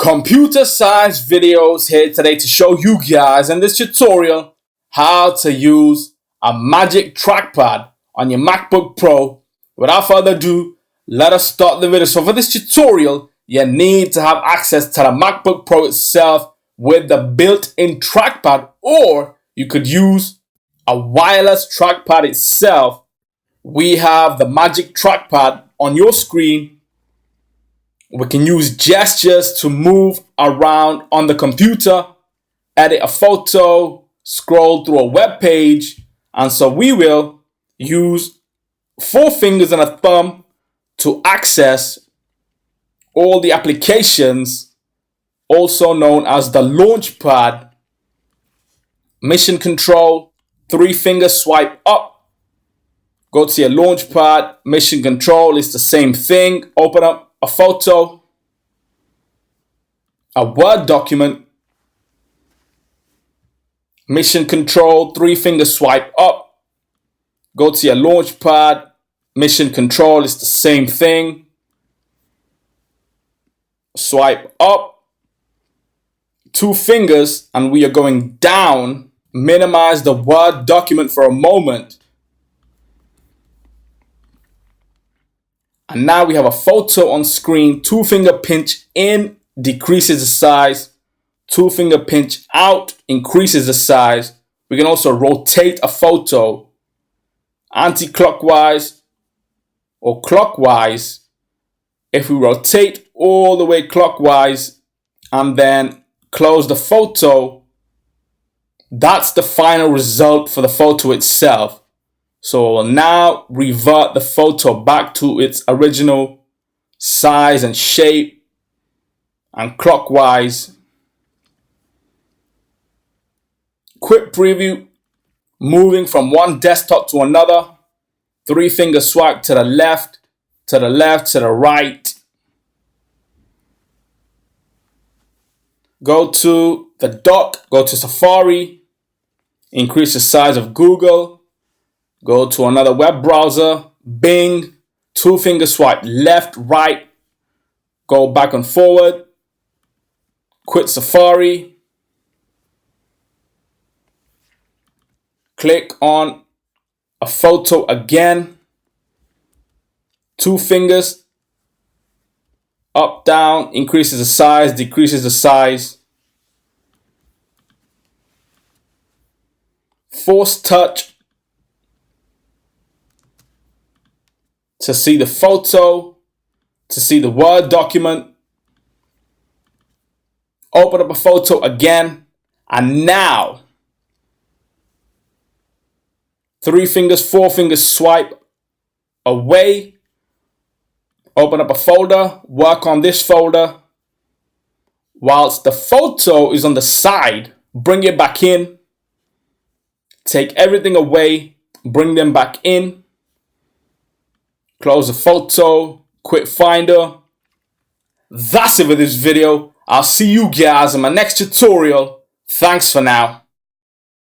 Computer science videos here today to show you guys in this tutorial how to use a magic trackpad on your MacBook Pro. Without further ado, let us start the video. So for this tutorial, you need to have access to the MacBook Pro itself with the built-in trackpad, or you could use a wireless trackpad itself. We have the magic trackpad on your screen. We can use gestures to move around on the computer, edit a photo, scroll through a web page, and so we will use 4 fingers and a thumb to access all the applications, also known as the launch pad. Mission control, 3-finger swipe up, go to your launch pad. Mission control is the same thing. Open up a photo, a Word document. Mission control, 3-finger swipe up, go to your launch pad. Mission control is the same thing. Swipe up, 2 fingers, and we are going down. Minimize the Word document for a moment. And now we have a photo on screen. 2-finger pinch in decreases the size. 2-finger pinch out increases the size. We can also rotate a photo anti-clockwise or clockwise. If we rotate all the way clockwise and then close the photo, that's the final result for the photo itself. So we'll now revert the photo back to its original size and shape, and clockwise. Quick preview, moving from one desktop to another. 3-finger swipe to the left, to the left, to the right. Go to the dock, go to Safari, increase the size of Google. Go to another web browser, Bing, 2-finger swipe left, right, go back and forward, quit Safari, click on a photo again, 2 fingers, up, down, increases the size, decreases the size, force touch to see the photo, to see the Word document. Open up a photo again, and now 3 fingers, 4 fingers swipe away. Open up a folder, work on this folder. Whilst the photo is on the side, bring it back in. Take everything away, bring them back in. Close the photo, quit Finder. That's it for this video. I'll see you guys in my next tutorial. Thanks for now.